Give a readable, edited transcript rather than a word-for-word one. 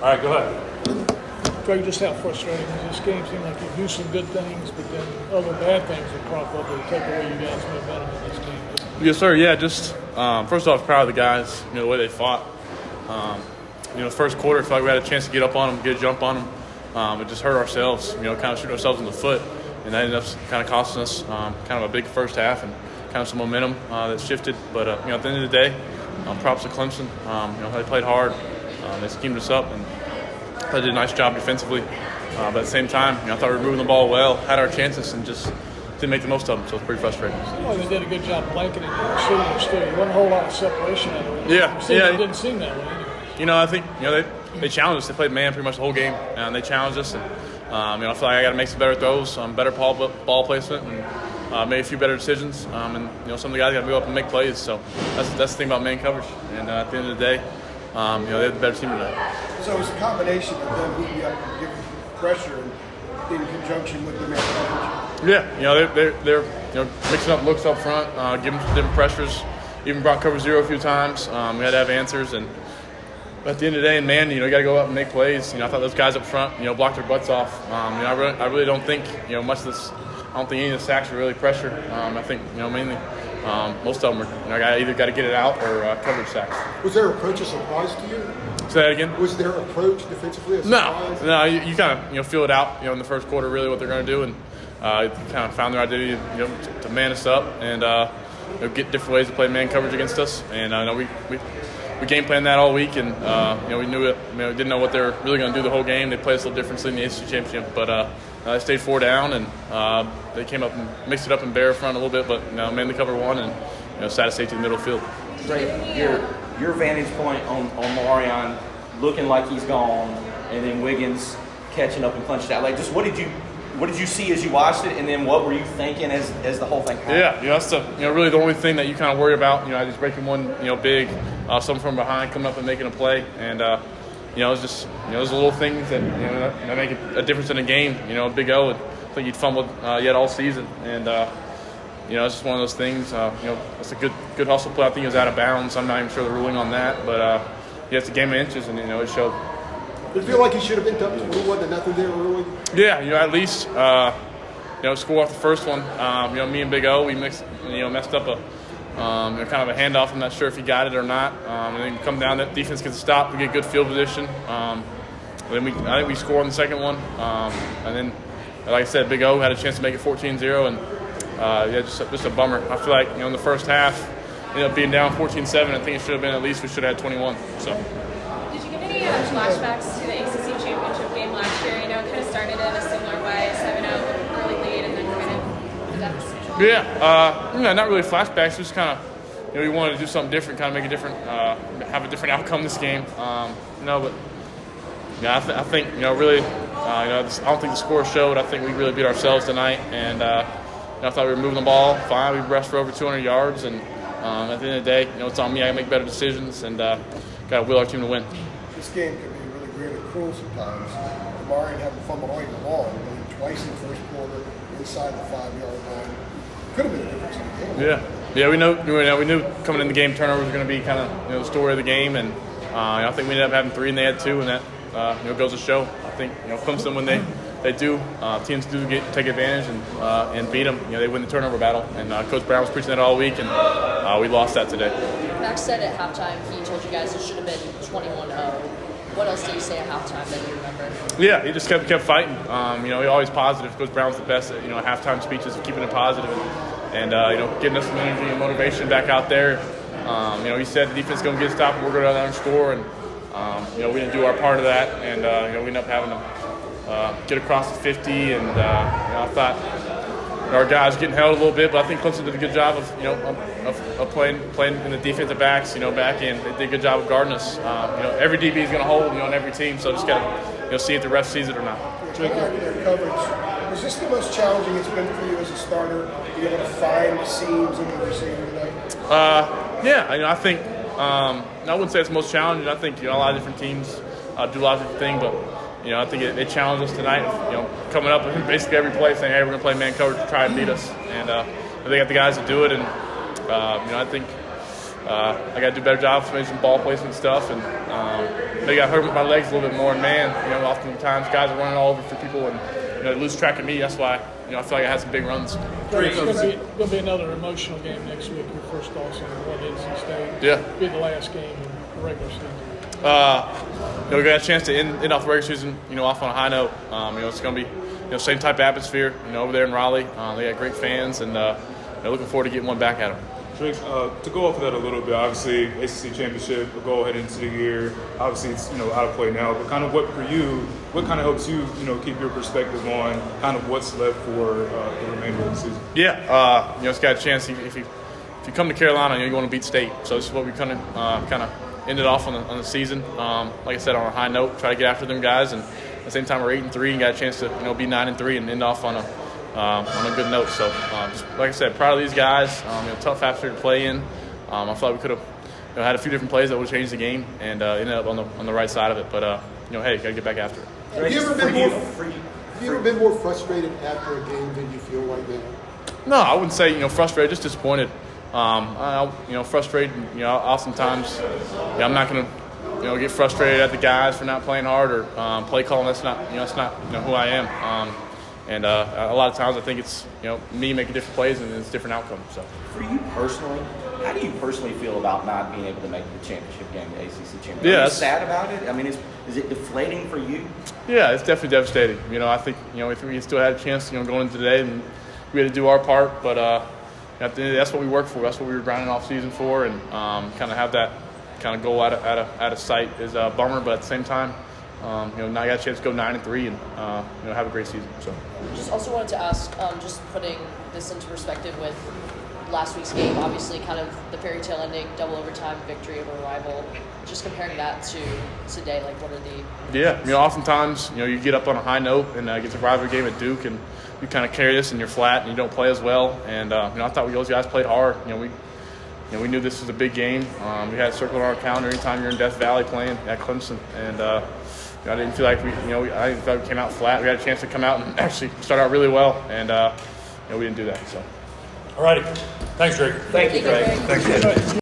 All right, go ahead. Trey, just how frustrating is this game? Seems like you do some good things, but then other bad things that crop up that take away you guys' momentum in this game. Yes, sir. Yeah, just first off, proud of the guys, the way they fought. The first quarter, I felt like we had a chance to get up on them, get a jump on them. It just hurt ourselves, kind of shoot ourselves in the foot. And that ended up kind of costing us kind of a big first half and kind of some momentum that shifted. But, at the end of the day, props to Clemson. They played hard. They schemed us up and they did a nice job defensively. But at the same time, I thought we were moving the ball well, had our chances, and just didn't make the most of them. So it's pretty frustrating. Well, they did a good job blanketing and shooting and still. There wasn't a whole lot of separation out of it. It didn't seem that way anyway. I think, they challenged us. They played man pretty much the whole game, and they challenged us. And, I feel like I got to make some better throws, better ball placement, and made a few better decisions. And some of the guys got to go up and make plays. So that's the thing about man coverage. And at the end of the day, they have the better team tonight. So it's a combination of them beating up and giving pressure in conjunction with the man coverage. Yeah, they're mixing up looks up front, giving some different pressures. Even brought cover zero a few times. We had to have answers, and at the end of the day, man, you got to go up and make plays. I thought those guys up front, blocked their butts off. I really don't think, much of this. I don't think any of the sacks were really pressure. I think, mainly most of them are, either got to get it out or coverage sacks. Was their approach a surprise to you? Say that again. Was their approach defensively a surprise? No. You kind of feel it out, in the first quarter, really what they're going to do, and kind of found their identity, to man us up and get different ways to play man coverage against us. And we game planned that all week, and we knew it. We didn't know what they were really going to do the whole game. They played us a little differently in the ACC championship, but they stayed 4 down, and they came up and mixed it up in bear front a little bit, but mainly cover one, and sat a safety in the middle field. Your vantage point on Marion looking like he's gone, and then Wiggins catching up and punching out. Like, just what did you see as you watched it, and then what were you thinking as the whole thing happened? Yeah, that's really the only thing that you kind of worry about. Just breaking one, big, someone from behind coming up and making a play, and it's just those little things that that make a difference in a game. Big O, I think he'd fumbled yet all season, and it's just one of those things. It's a good hustle play. I think he was out of bounds. I'm not even sure the ruling on that, but it's a game of inches, and it showed. Did it feel like he should have been up 21 to nothing there early? Yeah, at least score off the first one. Me and Big O, we messed up a kind of a handoff. I'm not sure if he got it or not. And then come down, that defense gets stopped. We get good field position. Then I think we score on the second one. And then, like I said, Big O had a chance to make it 14-0, and just a bummer. I feel like in the first half, ended up being down 14-7. I think it should have been at least we should have had 21. So. Did you get any flashbacks to the ACC championship game last year? It kind of started in a similar way, 7-0, early lead, and then kind of deficit. Yeah, not really flashbacks. Just kind of, we wanted to do something different, kind of make a different, have a different outcome this game. But I think really, I don't think the score showed. I think we really beat ourselves tonight, and I thought we were moving the ball fine. We rushed for over 200 yards, and at the end of the day, it's on me. I can make better decisions, and got to will our team to win. This game can be really grim and cruel sometimes. Marion having fumbled all year long, and twice in the first quarter inside the 5-yard line. Could have been a difference in the game. Yeah. We knew coming in the game turnover was going to be kind of the story of the game, and I think we ended up having 3 and they had 2, and that goes to show. I think Clemson, when they do teams do take advantage and beat them, they win the turnover battle, and Coach Brown was preaching that all week, and we lost that today. Max said at halftime he told you guys it should have been 21-0. What else did he say at halftime that you remember? Yeah, he just kept fighting. He always positive. Coach Brown's the best at halftime speeches of keeping it positive and getting us some energy and motivation back out there. He said the defense is going to get stopped, and we're going to go down and score, and we didn't do our part of that, and we ended up having to get across the 50, and I thought our guys getting held a little bit, but I think Clemson did a good job of playing in the defensive backs, back in. They did a good job of guarding us. Every DB is going to hold, on every team, so just got to see if the ref sees it or not. Their coverage. Was this the most challenging it's been for you as a starter, to be able to find the seams in the receiver tonight? I think I wouldn't say it's the most challenging. I think a lot of different teams do a lot of different things, but I think they challenged us tonight. Coming up with basically every play saying, "Hey, we're going to play man coverage to try and beat us," and they got the guys to do it. And I think I got to do a better job of maybe some ball placement stuff, and maybe I hurt my legs a little bit more. And man, oftentimes guys are running all over for people, and they lose track of me. That's why I feel like I had some big runs. It's going to be another emotional game next week. Your first loss in NC State. Yeah. Be the last game in the regular season. We got a chance to end off the regular season, off on a high note. It's going to be, same type of atmosphere, over there in Raleigh. They got great fans, and looking forward to getting one back at them. Drake, to go off of that a little bit, obviously ACC championship, a goal heading into the year. Obviously, it's out of play now. But kind of what kind of helps you, keep your perspective on kind of what's left for the remainder of the season? Yeah, it's got a chance. If you come to Carolina, you're going to beat State. So this is what we kind of ended off on the season. Like I said, on a high note, try to get after them guys, and at the same time we're 8-3 and got a chance to be 9-3 and end off on a good note. So just like I said, proud of these guys. Tough atmosphere to play in. I thought we could have had a few different plays that would have changed the game and ended up on the right side of it. But hey, got to get back after it. Have you ever been more frustrated after a game than you feel right now? No, I wouldn't say frustrated, just disappointed. Frustrated. Oftentimes, I'm not going to get frustrated at the guys for not playing hard or play calling. That's not who I am. And a lot of times I think it's me making different plays and it's different outcomes. So For you personally, how do you personally feel about not being able to make the championship game, the ACC championship? Yeah, Are you sad about it? I mean, is it deflating for you? Yeah, it's definitely devastating. I think if we still had a chance, going into today, and we had to do our part. But at the end, that's what we worked for. That's what we were grinding off season for, and kind of have that kind of goal out of sight is a bummer. But at the same time, now I got a chance to go 9-3 and have a great season. So Just also wanted to ask, just putting this into perspective with last week's game, obviously kind of the fairy tale ending, double overtime victory over a rival. Just comparing that to today, like what are the oftentimes you get up on a high note and get the rivalry game at Duke, and you kind of carry this and you're flat and you don't play as well. And I thought those guys played hard. We knew this was a big game. We had it circled on our calendar anytime you're in Death Valley playing at Clemson, and I didn't feel like I thought we came out flat. We had a chance to come out and actually start out really well, and we didn't do that. So. All righty. Thanks, Drake. Thank you, Greg. Thanks, Greg.